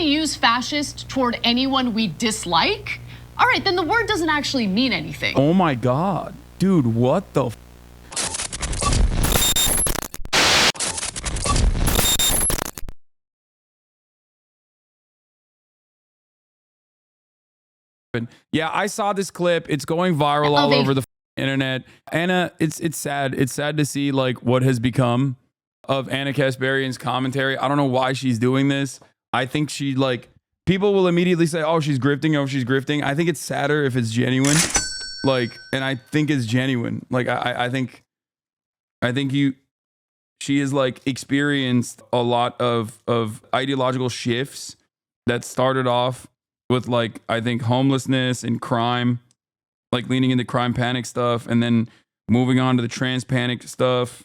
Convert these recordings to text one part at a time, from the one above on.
to use fascist toward anyone we dislike, all right, then the word doesn't actually mean anything. Oh my God, dude, what the Yeah, I saw this clip. It's going viral all over the internet. Anna, it's sad. It's sad to see like what has become of Anna Kasparian's commentary. I don't know why she's doing this. I think she like people will immediately say, "Oh, she's grifting. Oh, she's grifting." I think it's sadder if it's genuine. Like, and I think it's genuine. Like, I think she has like experienced a lot of ideological shifts that started off with like, I think homelessness and crime, like leaning into crime panic stuff, and then moving on to the trans panic stuff.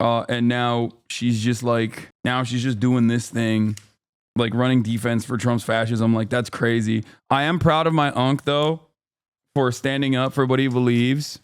And now she's just doing this thing, like running defense for Trump's fascism. Like, that's crazy. I am proud of my unc though, for standing up for what he believes.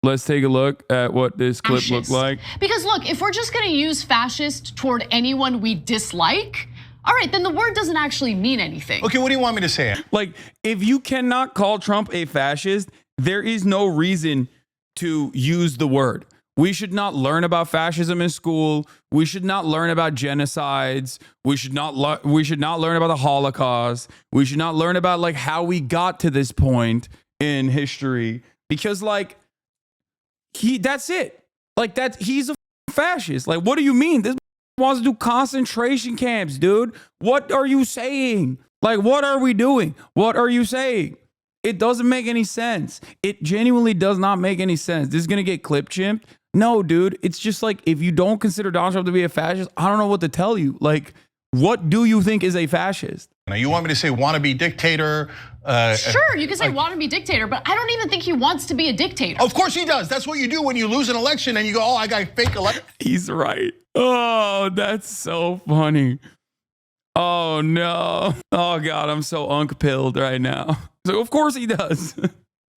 Let's take a look at what this clip looked like. Because look, if we're just gonna use fascist toward anyone we dislike, all right, then the word doesn't actually mean anything. Okay, what do you want me to say? Like, if you cannot call Trump a fascist, there is no reason to use the word. We should not learn about fascism in school. We should not learn about genocides. We should not learn about the Holocaust. We should not learn about like how we got to this point in history, because like that's it. Like he's a fascist. Like, what do you mean? This wants to do concentration camps, dude. What are you saying? Like, what are we doing? What are you saying? It doesn't make any sense. It genuinely does not make any sense. This is going to get clip chimped. No, dude. It's just like, if you don't consider Donald Trump to be a fascist, I don't know what to tell you. Like, what do you think is a fascist? Now, you want me to say wannabe dictator? Sure, you can say wannabe dictator, but I don't even think he wants to be a dictator. Of course he does. That's what you do when you lose an election and you go, oh, I got fake election. He's right. Oh, that's so funny. Oh, no. Oh, God, I'm so unk-pilled right now. So, of course he does.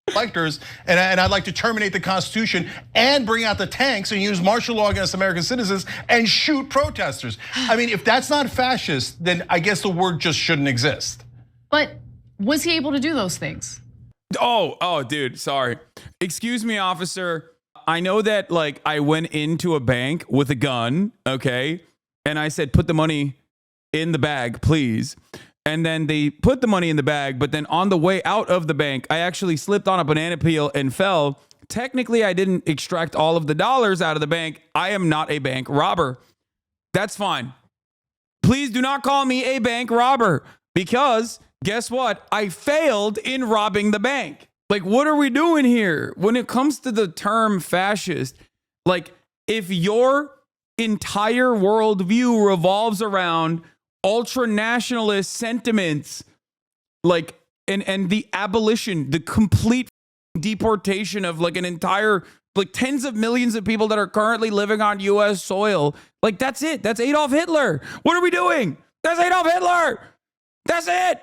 Electors, and I'd like to terminate the Constitution and bring out the tanks and use martial law against American citizens and shoot protesters. I mean, if that's not fascist, then I guess the word just shouldn't exist. But was he able to do those things? Oh, dude, sorry. Excuse me, officer. I know that like I went into a bank with a gun, okay? And I said, put the money in the bag, please. And then they put the money in the bag, but then on the way out of the bank, I actually slipped on a banana peel and fell. Technically, I didn't extract all of the dollars out of the bank. I am not a bank robber. That's fine. Please do not call me a bank robber, because guess what? I failed in robbing the bank. Like, what are we doing here? When it comes to the term fascist, like, if your entire worldview revolves around ultra-nationalist sentiments, like, and the abolition, the complete deportation of like an entire, like tens of millions of people that are currently living on US soil, like, that's it. That's Adolf Hitler. What are we doing? That's Adolf Hitler. That's it.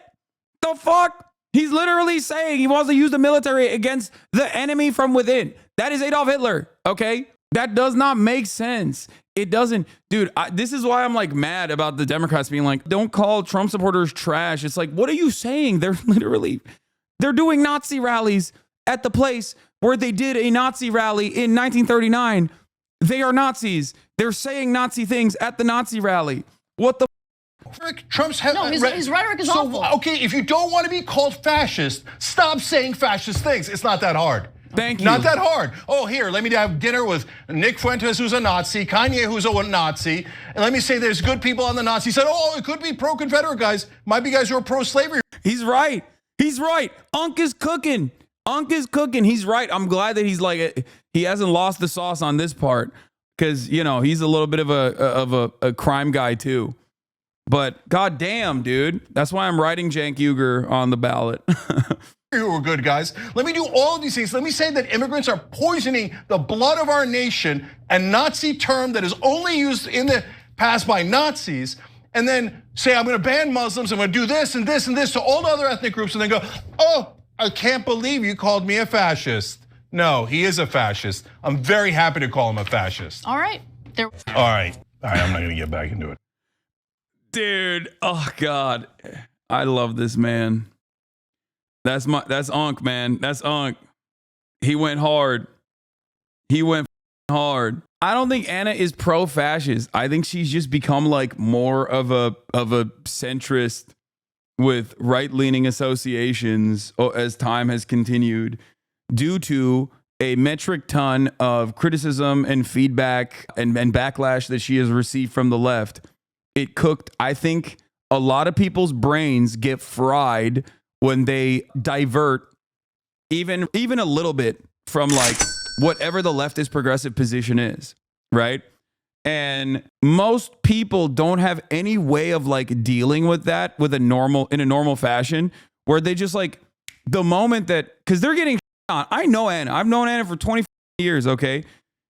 The fuck? He's literally saying he wants to use the military against the enemy from within. That is Adolf Hitler, okay? That does not make sense. It doesn't, dude. This is why I'm like mad about the Democrats being like, don't call Trump supporters trash. It's like, what are you saying? They're doing Nazi rallies at the place where they did a Nazi rally in 1939. They are Nazis. They're saying Nazi things at the Nazi rally. What the? Trump's his rhetoric is awful. Okay, if you don't want to be called fascist, stop saying fascist things. It's not that hard. Thank you. Not that hard. Oh, here, let me have dinner with Nick Fuentes, who's a Nazi, Kanye, who's a Nazi, and let me say there's good people on the Nazi side. Oh, it could be pro-Confederate guys. Might be guys who are pro-slavery. He's right. He's right. Unc is cooking. Unc is cooking. He's right. I'm glad that he's like, he hasn't lost the sauce on this part, because, you know, he's a little bit of a crime guy too. But goddamn, dude, that's why I'm writing Cenk Uygur on the ballot. You were good guys. Let me do all of these things. Let me say that immigrants are poisoning the blood of our nation, a Nazi term that is only used in the past by Nazis, and then say, I'm gonna ban Muslims, I'm gonna do this and this and this to all the other ethnic groups, and then go, oh, I can't believe you called me a fascist. No, he is a fascist. I'm very happy to call him a fascist. All right. All right, I'm not gonna get back into it. Dude, oh God. I love this man. That's Unc, man. That's Unc. He went hard. He went hard. I don't think Anna is pro-fascist. I think she's just become like more of a centrist with right-leaning associations as time has continued, due to a metric ton of criticism and feedback and backlash that she has received from the left. It cooked, I think a lot of people's brains get fried when they divert even a little bit from like whatever the leftist progressive position is, right? And most people don't have any way of like dealing with that in a normal fashion, where they just like, the moment that, because they're getting on. I know Anna. I've known Anna for 20 years, okay?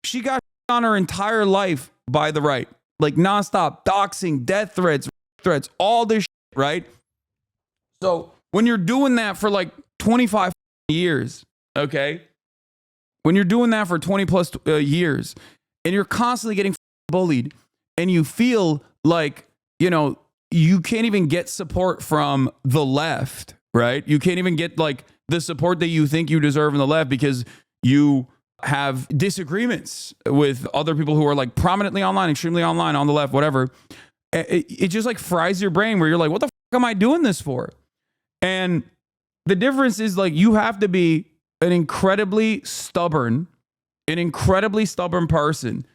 She got on her entire life by the right. Like nonstop, doxing, death threats, all this shit, right? So when you're doing that for like 25 years, okay? When you're doing that for 20 plus years, and you're constantly getting bullied, and you feel like, you know, you can't even get support from the left, right? You can't even get like the support that you think you deserve in the left because you have disagreements with other people who are like prominently online, extremely online, on the left, whatever. It just like fries your brain where you're like, what the fuck am I doing this for? And the difference is like, you have to be an incredibly stubborn person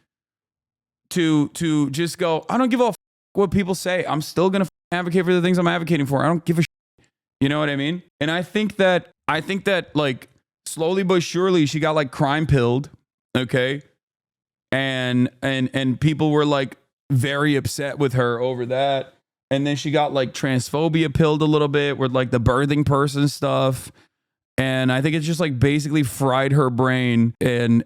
to just go, I don't give a fuck what people say. I'm still going to advocate for the things I'm advocating for. I don't give a shit. You know what I mean? And I think that like slowly but surely she got like crime pilled. Okay. And people were like very upset with her over that. And then she got like transphobia pilled a little bit with like the birthing person stuff. And I think it's just like basically fried her brain, and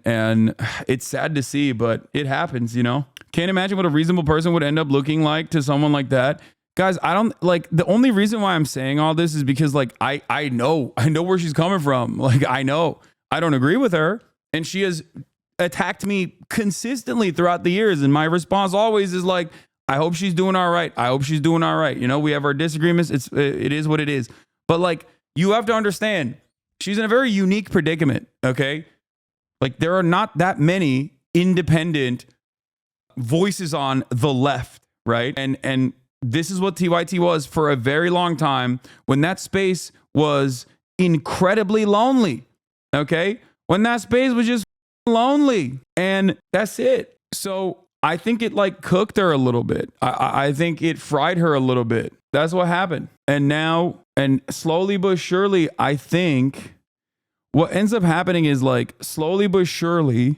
it's sad to see, but it happens, you know? Can't imagine what a reasonable person would end up looking like to someone like that. Guys, I don't like, the only reason why I'm saying all this is because like I know where she's coming from. Like I know I don't agree with her, and she has attacked me consistently throughout the years, and my response always is like, I hope she's doing all right. I hope she's doing all right. You know, we have our disagreements. It is what it is. But like, you have to understand, she's in a very unique predicament, okay? Like, there are not that many independent voices on the left, right? And this is what TYT was for a very long time, when that space was incredibly lonely, okay? When that space was just lonely, and that's it. So I think it like cooked her a little bit. I think it fried her a little bit. That's what happened. And now, and slowly but surely, I think what ends up happening is like slowly but surely,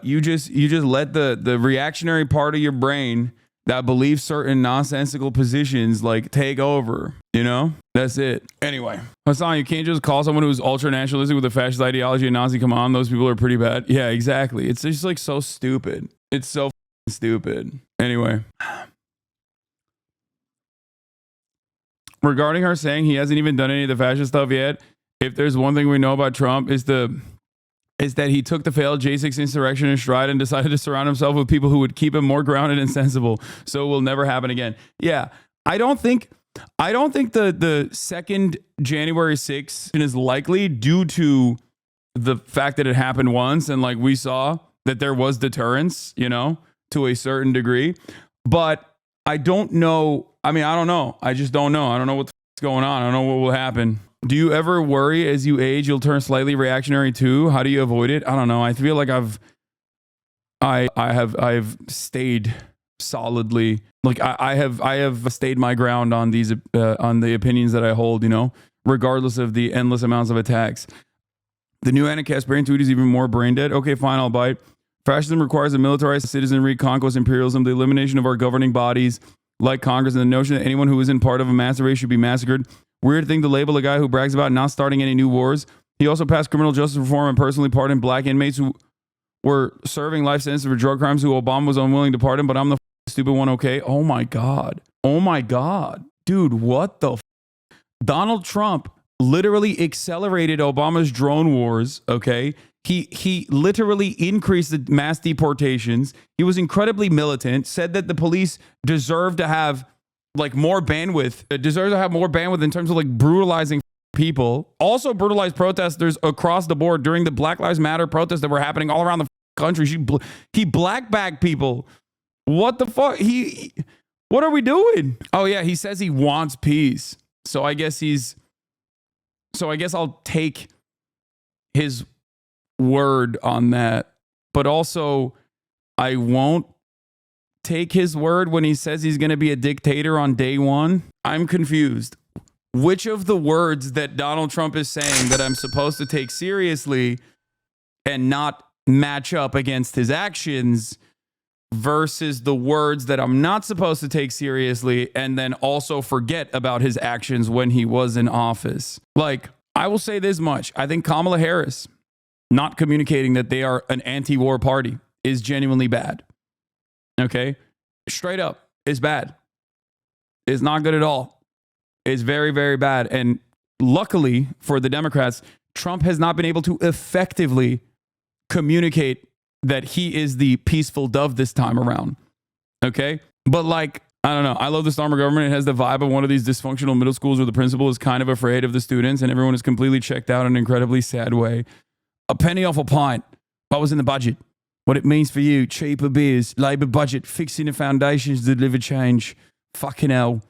you just let the reactionary part of your brain that believes certain nonsensical positions like take over, you know? That's it. Anyway, Hasan, you can't just call someone who's ultra nationalistic with a fascist ideology a Nazi. Come on, those people are pretty bad. Yeah, exactly. It's just like so stupid. It's so stupid. Anyway, regarding her saying he hasn't even done any of the fascist stuff yet, if there's one thing we know about Trump is that he took the failed J6 insurrection in stride and decided to surround himself with people who would keep him more grounded and sensible, so it will never happen again. Yeah, I don't think the second January 6th is likely, due to the fact that it happened once, and like we saw that there was deterrence, you know, to a certain degree. But I don't know. I mean, I don't know. I just don't know. I don't know what's going on. I don't know what will happen. Do you ever worry as you age you'll turn slightly reactionary too? How do you avoid it? I don't know. I feel like I've stayed solidly, like I have stayed my ground on these on the opinions that I hold, you know, regardless of the endless amounts of attacks. The new Anacast brain tweet is even more brain dead. Okay, fine, I'll bite. Fascism requires a militarized citizenry, conquest, imperialism, the elimination of our governing bodies like Congress, and the notion that anyone who isn't part of a massive race should be massacred. Weird thing to label a guy who brags about not starting any new wars. He also passed criminal justice reform and personally pardoned black inmates who were serving life sentences for drug crimes who Obama was unwilling to pardon, but I'm the stupid one, okay? Oh my God. Oh my God. Dude, what the Donald Trump literally accelerated Obama's drone wars, okay? He literally increased the mass deportations. He was incredibly militant, said that the police deserve to have like more bandwidth. It deserves to have more bandwidth in terms of like brutalizing people. Also brutalized protesters across the board during the Black Lives Matter protests that were happening all around the country. He blackbagged people. What the fuck? What are we doing? Oh yeah, he says he wants peace. So I guess I'll take his word on that. But also, I won't take his word when he says he's going to be a dictator on day one. I'm confused. Which of the words that Donald Trump is saying that I'm supposed to take seriously and not match up against his actions versus the words that I'm not supposed to take seriously and then also forget about his actions when he was in office? Like, I will say this much. I think Kamala Harris not communicating that they are an anti-war party is genuinely bad. Okay? Straight up, it's bad. It's not good at all. It's very, very bad. And luckily for the Democrats, Trump has not been able to effectively communicate that he is the peaceful dove this time around. Okay? But like, I don't know. I love the Starmer government. It has the vibe of one of these dysfunctional middle schools where the principal is kind of afraid of the students and everyone is completely checked out in an incredibly sad way. A penny off a pint. What was in the budget? What it means for you. Cheaper beers. Labour budget. Fixing the foundations to deliver change. Fucking hell.